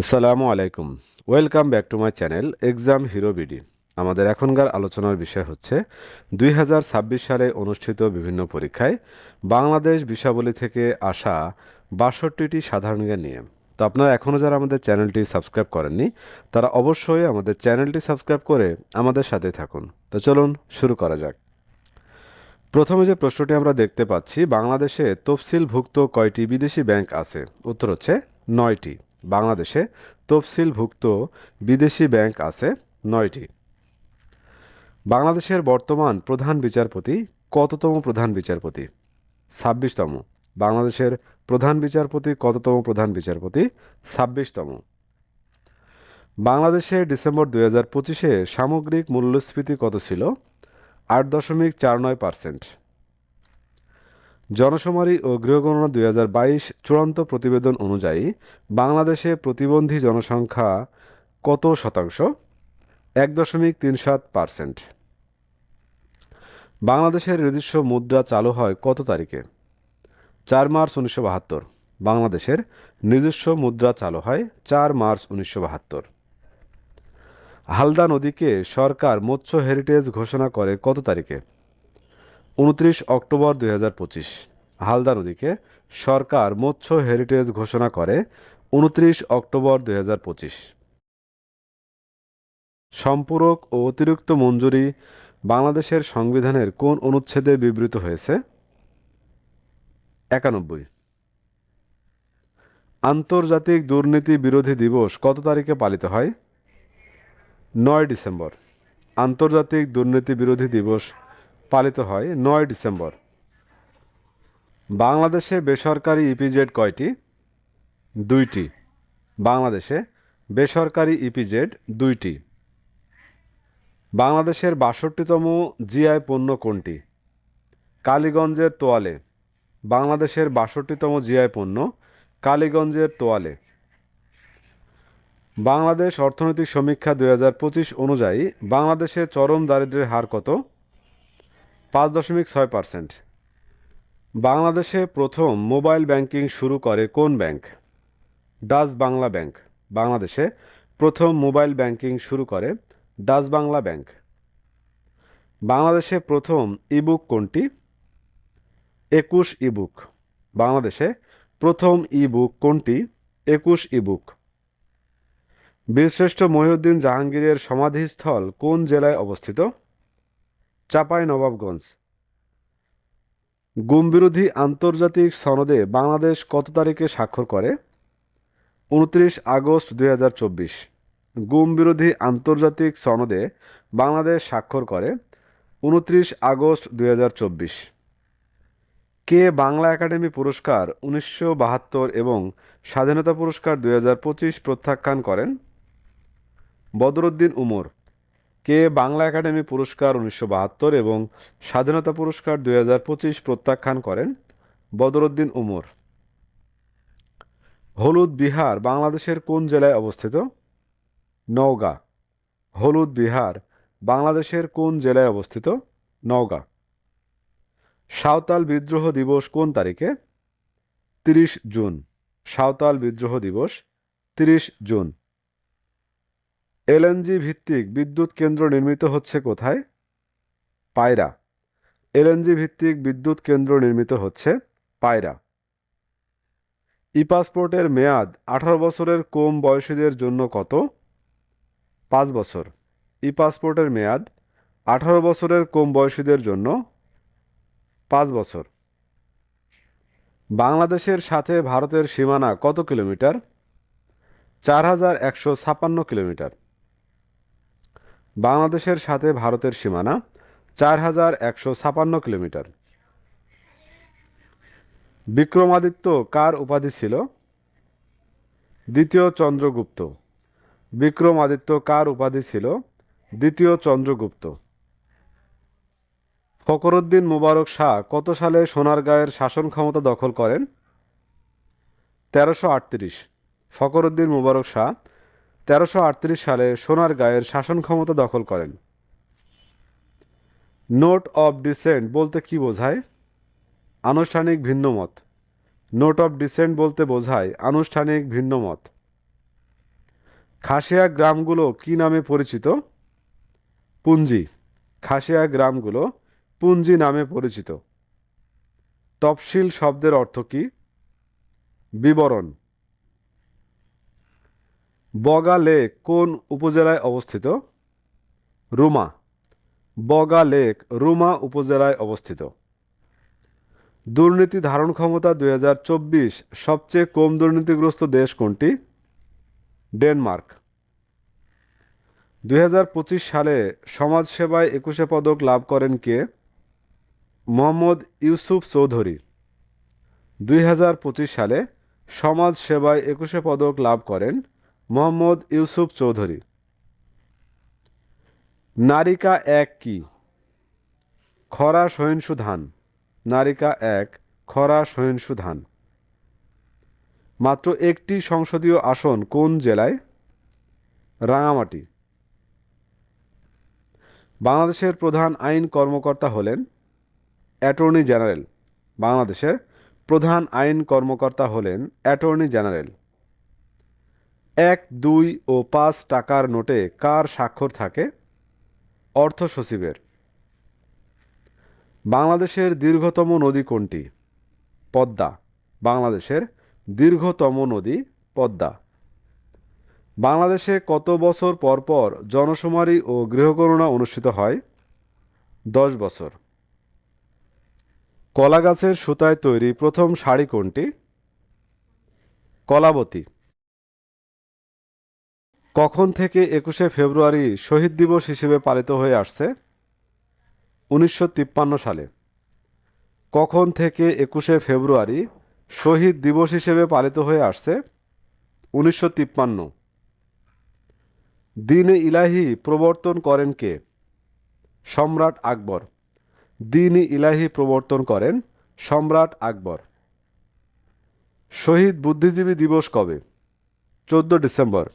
আসসালামু আলাইকুম। Welcome back to my channel exam hero BD. আমাদের এখনকার আলোচনার বিষয় হচ্ছে 2026 সালে অনুষ্ঠিত বিভিন্ন পরীক্ষায় বাংলাদেশ বিষয়াবলী থেকে আসা ৬২টি সাধারণ জ্ঞান নিয়ে। তো আপনারা এখনও যারা আমাদের চ্যানেলটি সাবস্ক্রাইব করেননি তারা অবশ্যই আমাদের চ্যানেলটি সাবস্ক্রাইব করে আমাদের সাথে থাকুন। তো চলুন শুরু করা যাক। প্রথমে যে প্রশ্নটি আমরা দেখতে পাচ্ছি, বাংলাদেশে তফসিলভুক্ত কয়টি বিদেশি ব্যাংক আছে? উত্তর হচ্ছে ৯টি। বাংলাদেশে তফসিলভুক্ত বিদেশি ব্যাংক আছে ৯টি। বাংলাদেশের বর্তমান প্রধান বিচারপতি কততম প্রধান বিচারপতি? ২৬তম। বাংলাদেশের প্রধান বিচারপতি কততম প্রধান বিচারপতি? ২৬তম। বাংলাদেশে ডিসেম্বর ২০২৫-এ সামগ্রিক মূল্যস্ফীতি কত ছিল? ৮.৪৯%। জনশুমারি ও গৃহগণনা ২০২২ চূড়ান্ত প্রতিবেদন অনুযায়ী বাংলাদেশে প্রতিবন্ধী জনসংখ্যা কত শতাংশ? ১.৩৭%। বাংলাদেশের নিজস্ব মুদ্রা চালু হয় কত তারিখে? ৪ মার্চ ১৯৭২। বাংলাদেশের নিজস্ব মুদ্রা চালু হয় ৪ মার্চ ১৯৭২। হালদা নদীকে সরকার মৎস্য হেরিটেজ ঘোষণা করে কত তারিখে? ২৯ অক্টোবর ২০২৫। হালদা নদীকে সরকার মৎস্য হেরিটেজ ঘোষণা করে ২৯ অক্টোবর ২০২৫। সম্পূরক ও অতিরিক্ত মঞ্জুরি বাংলাদেশের সংবিধানের কোন অনুচ্ছেদে বিবৃত হয়েছে? ৯১। আন্তর্জাতিক দুর্নীতি বিরোধী দিবস কত তারিখে পালিত হয়? ৯ ডিসেম্বর। আন্তর্জাতিক দুর্নীতি বিরোধী দিবস পালিত হয় ৯ ডিসেম্বর। বাংলাদেশে বেসরকারি ইপিজেড কয়টি? ২টি। বাংলাদেশে বেসরকারি ইপিজেড ২টি। বাংলাদেশের ৬২তম জিআই পণ্য কোনটি? কালীগঞ্জের তোয়ালে। বাংলাদেশের ৬২তম জিআই পণ্য কালীগঞ্জের তোয়ালে। বাংলাদেশ অর্থনৈতিক সমীক্ষা ২০২৫ অনুযায়ী বাংলাদেশে চরম দারিদ্র্যের হার কত? ৫.৬%। বাংলাদেশে প্রথম মোবাইল ব্যাংকিং শুরু করে কোন ব্যাংক? Dutch Bangla bank. বাংলাদেশে প্রথম মোবাইল ব্যাংকিং শুরু করে ডাচ বাংলা ব্যাংক। বাংলাদেশে প্রথম ইবুক কোনটি? ২১ ইবুক। বাংলাদেশে প্রথম ইবুক কোনটি? ২১ ইবুক। বীরশ্রেষ্ঠ মহিউদ্দিন জাহাঙ্গীরের সমাধিস্থল কোন জেলায় অবস্থিত? চাঁপাইনবাবগঞ্জ। গুমবিরোধী আন্তর্জাতিক সনদে বাংলাদেশ কত তারিখে স্বাক্ষর করে? ২৯ আগস্ট ২০২৪। গুমবিরোধী আন্তর্জাতিক সনদে বাংলাদেশ স্বাক্ষর করে ২৯ আগস্ট ২০২৪। কে বাংলা একাডেমি পুরস্কার ১৯৭২ এবং স্বাধীনতা পুরস্কার ২০২৫ প্রত্যাখ্যান করেন? বদরুদ্দীন উমর। কে বাংলা একাডেমি পুরস্কার ১৯৭২ এবং স্বাধীনতা পুরস্কার ২০২৫ প্রত্যাখ্যান করেন? বদরুদ্দীন উমর। হলুদ বিহার বাংলাদেশের কোন জেলায় অবস্থিত? নওগাঁ। হলুদ বিহার বাংলাদেশের কোন জেলায় অবস্থিত? নওগাঁ। সাঁওতাল বিদ্রোহ দিবস কোন তারিখে? ৩০ জুন। সাঁওতাল বিদ্রোহ দিবস ৩০ জুন। এলএনজি ভিত্তিক বিদ্যুৎ কেন্দ্র নির্মিত হচ্ছে কোথায়? পায়রা। এলএনজি ভিত্তিক বিদ্যুৎ কেন্দ্র নির্মিত হচ্ছে পায়রা। ই পাসপোর্টের মেয়াদ ১৮ বছরের কম বয়সীদের জন্য কত? ৫ বছর। ই পাসপোর্টের মেয়াদ ১৮ বছরের কম বয়সীদের জন্য ৫ বছর। বাংলাদেশের সাথে ভারতের সীমানা কত কিলোমিটার? ৪,১৫৬ কিলোমিটার। বাংলাদেশের সাথে ভারতের সীমানা ৪,১৫৬ কিলোমিটার। বিক্রমাদিত্য কার উপাধি ছিল? দ্বিতীয় চন্দ্রগুপ্ত। বিক্রমাদিত্য কার উপাধি ছিল? দ্বিতীয় চন্দ্রগুপ্ত। ফখরুদ্দীন মুবারক শাহ কত সালে সোনারগাঁয়ের শাসন ক্ষমতা দখল করেন? ১৩৩৮। ফখরুদ্দীন মুবারক শাহ ১৩৩৮ সালে সোনারগাঁয়ের শাসন ক্ষমতা দখল করেন। নোট অব ডিসেন্ট বলতে কী বোঝায়? আনুষ্ঠানিক ভিন্নমত। নোট অব ডিসেন্ট বলতে বোঝায় আনুষ্ঠানিক ভিন্নমত। খাসিয়া গ্রামগুলো কি নামে পরিচিত? পুঞ্জি। খাসিয়া গ্রামগুলো পুঞ্জি নামে পরিচিত। তফসিল শব্দের অর্থ কী? বিবরণ। বগা লেক কোন উপজেলায় অবস্থিত? রুমা। বগা লেক রুমা উপজেলায় অবস্থিত। দুর্নীতি ধারণ ক্ষমতা 2024 সবচেয়ে কম দুর্নীতিগ্রস্ত দেশ কোনটি? ডেনমার্ক। 2025 সালে সমাজসেবায় 21 পদক লাভ করেন কে? মোহাম্মদ ইউসুফ চৌধুরী। 2025 সালে সমাজসেবায় 21 পদক লাভ করেন মোহাম্মদ ইউসুফ চৌধুরী। নারিকা এক কি? খরা সহিষ্ণু ধান। নারিকা এক খরা সহিষ্ণু ধান। মাত্র একটি সংসদীয় আসন কোন জেলায়? রাঙামাটি। বাংলাদেশের প্রধান আইন কর্মকর্তা হলেন অ্যাটর্নি জেনারেল। বাংলাদেশের প্রধান আইন কর্মকর্তা হলেন অ্যাটর্নি জেনারেল। 1, 2 ও 5 টাকার নোটে কার স্বাক্ষর থাকে? অর্থ সচিবের। বাংলাদেশের দীর্ঘতম নদী কোনটি? পদ্মা। বাংলাদেশের দীর্ঘতম নদী পদ্মা। বাংলাদেশে কত বছর পর পর জনশুমারি ও গৃহগণনা অনুষ্ঠিত হয়? 10 বছর। কলা গাছের সুতায় তৈরি প্রথম শাড়ি কোনটি? কলাবতী। কখন থেকে 21শে ফেব্রুয়ারি শহীদ দিবস হিসেবে পালিত হয়ে আসছে? 1953 সালে। কখন থেকে 21শে ফেব্রুয়ারি শহীদ দিবস হিসেবে পালিত হয়ে আসছে? 1953। দ্বীন-ই ইলাহী প্রবর্তন করেন কে? সম্রাট আকবর। দ্বীন-ই ইলাহী প্রবর্তন করেন সম্রাট আকবর। শহীদ বুদ্ধিজীবী দিবস কবে? 14 ডিসেম্বর।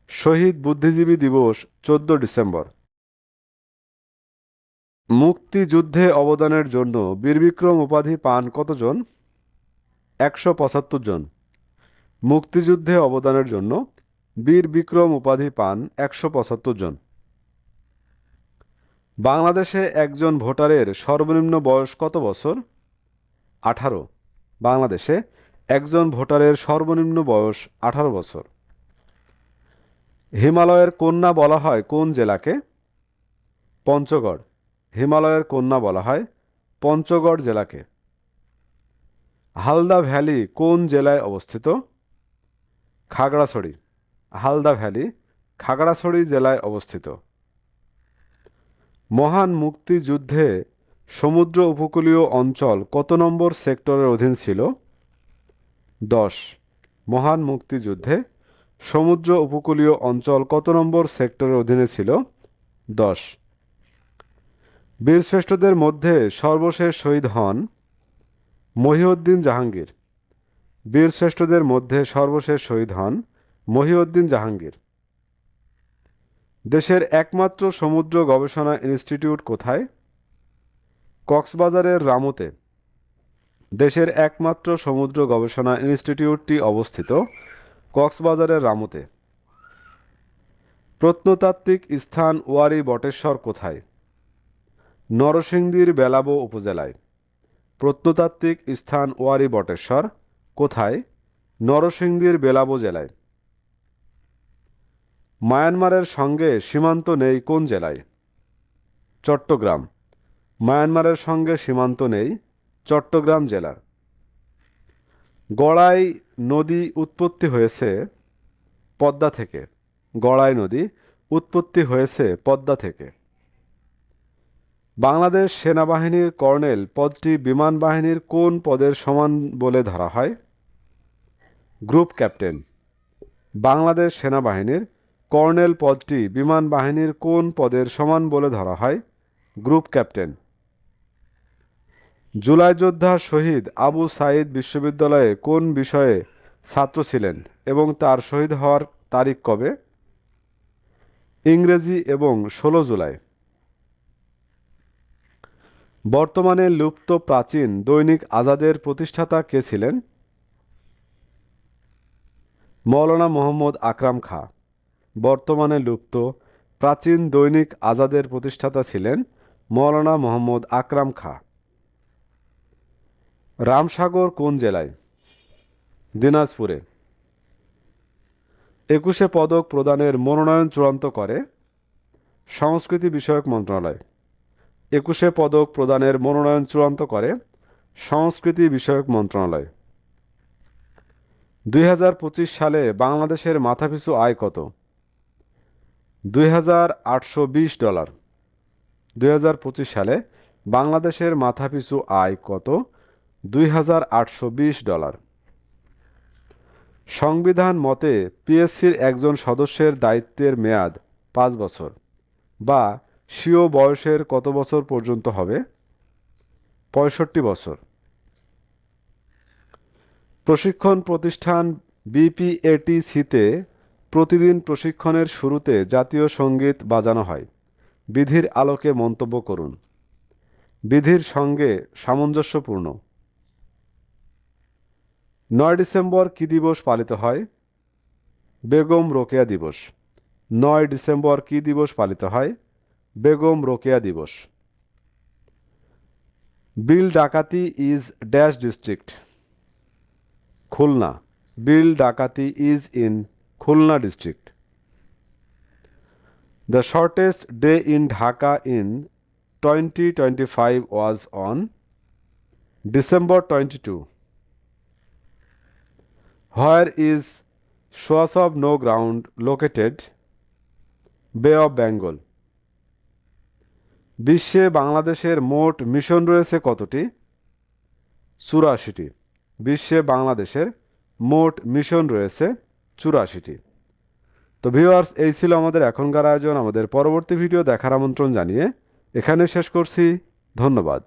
শহীদ বুদ্ধিজীবী দিবস 14 ডিসেম্বর। মুক্তিযুদ্ধে অবদানের জন্য বীর বিক্রম উপাধি পান কতজন? 175 জন। মুক্তিযুদ্ধে অবদানের জন্য বীর বিক্রম উপাধি পান 175 জন। বাংলাদেশে একজন ভোটারের সর্বনিম্ন বয়স কত বছর? 18। বাংলাদেশে একজন ভোটারের সর্বনিম্ন বয়স 18 বছর। হিমালয়ের কন্যা বলা হয় কোন জেলাকে? পঞ্চগড়। হিমালয়ের কন্যা বলা হয় পঞ্চগড় জেলাকে। হালদা ভ্যালি কোন জেলায় অবস্থিত? খাগড়াছড়ি। হালদা ভ্যালি খাগড়াছড়ি জেলায় অবস্থিত। মহান মুক্তিযুদ্ধে সমুদ্র উপকূলীয় অঞ্চল কত নম্বর সেক্টরের অধীন ছিল? 10। মহান মুক্তিযুদ্ধে সমুদ্র উপকূলীয় অঞ্চল কত নম্বর সেক্টরের অধীনে ছিল? 10। বীরশ্রেষ্ঠদের মধ্যে সর্বশেষ শহীদ হন মহিউদ্দিন জাহাঙ্গীর। বীরশ্রেষ্ঠদের মধ্যে সর্বশেষ শহীদ হন মহিউদ্দিন জাহাঙ্গীর। দেশের একমাত্র সমুদ্র গবেষণা ইনস্টিটিউট কোথায়? কক্সবাজারের রামুতে। দেশের একমাত্র সমুদ্র গবেষণা ইনস্টিটিউটটি অবস্থিত কক্সবাজারের রামুতে। প্রত্নতাত্ত্বিক স্থান ওয়ারী বটেশ্বর কোথায়? নরসিংদীর বেলাবো উপজেলায়। প্রত্নতাত্ত্বিক স্থান ওয়ারী বটেশ্বর কোথায়? নরসিংদীর বেলাবো জেলায়। মায়ানমারের সঙ্গে সীমান্ত নেই কোন জেলায়? চট্টগ্রাম। মায়ানমারের সঙ্গে সীমান্ত নেই চট্টগ্রাম জেলার। গড়াই নদী উৎপত্তি হয়েছে পদ্মা থেকে। গড়াই নদী উৎপত্তি হয়েছে পদ্মা থেকে। বাংলাদেশ সেনাবাহিনীর কর্নেল পদটি বিমান বাহিনীর কোন পদের সমান বলে ধরা হয়? Group captain. বাংলাদেশ সেনাবাহিনীর কর্নেল পদটি বিমান বাহিনীর কোন পদের সমান বলে ধরা হয়? Group captain. জুলাই যোদ্ধা শহীদ আবু সাঈদ বিশ্ববিদ্যালয়ে কোন বিষয়ে ছাত্র ছিলেন এবং তার শহীদ হওয়ার তারিখ কবে? ইংরেজি এবং 16 জুলাই। বর্তমানে লুপ্ত প্রাচীন দৈনিক আজাদের প্রতিষ্ঠাতা কে ছিলেন? মৌলানা মোহাম্মদ আকরাম খাঁ। বর্তমানে লুপ্ত প্রাচীন দৈনিক আজাদের প্রতিষ্ঠাতা ছিলেন মৌলানা মোহাম্মদ আকরাম খাঁ। রামসাগর কোন জেলায়? দিনাজপুরে। 21শে পদক প্রদানের মনোনয়ন চূড়ান্ত করে সংস্কৃতি বিষয়ক মন্ত্রণালয়। 21শে পদক প্রদানের মনোনয়ন চূড়ান্ত করে সংস্কৃতি বিষয়ক মন্ত্রণালয়। 2025 সালে বাংলাদেশের মাথাপিছু আয় কত? $2,820। 2025 সালে বাংলাদেশের মাথাপিছু আয় কত? $2,820। সংবিধান মতে পিএসসির একজন সদস্যের দায়িত্বের মেয়াদ 5 বছর বা স্বীয় বয়সের কত বছর পর্যন্ত হবে? 65 বছর। প্রশিক্ষণ প্রতিষ্ঠান বিপিএটিসিতে প্রতিদিন প্রশিক্ষণের শুরুতে জাতীয় সঙ্গীত বাজানো হয়। বিধির আলোকে মন্তব্য করুন। বিধির সঙ্গে সামঞ্জস্যপূর্ণ। 9 ডিসেম্বর কী দিবস পালিত হয়? বেগম রোকেয়া দিবস। 9 ডিসেম্বর কী দিবস পালিত হয়? বেগম রোকেয়া দিবস। বিল ডাকাতি ইজ ড্যাশ ডিস্ট্রিক্ট? খুলনা। বিল ডাকাতি is in Khulna district. The shortest day in Dhaka in 2025 was on December 22. Where is Shoals of No Ground located? Bay of Bengal. বিশ্বে বাংলাদেশের মোট মিশন রয়েছে কতটি? 84টি। বিশ্বে বাংলাদেশের মোট মিশন রয়েছে 84টি। তো ভিউয়ার্স, এই ছিল আমাদের এখনকার আয়োজন। আমাদের পরবর্তী ভিডিও দেখার আমন্ত্রণ জানিয়ে এখানে শেষ করছি। ধন্যবাদ।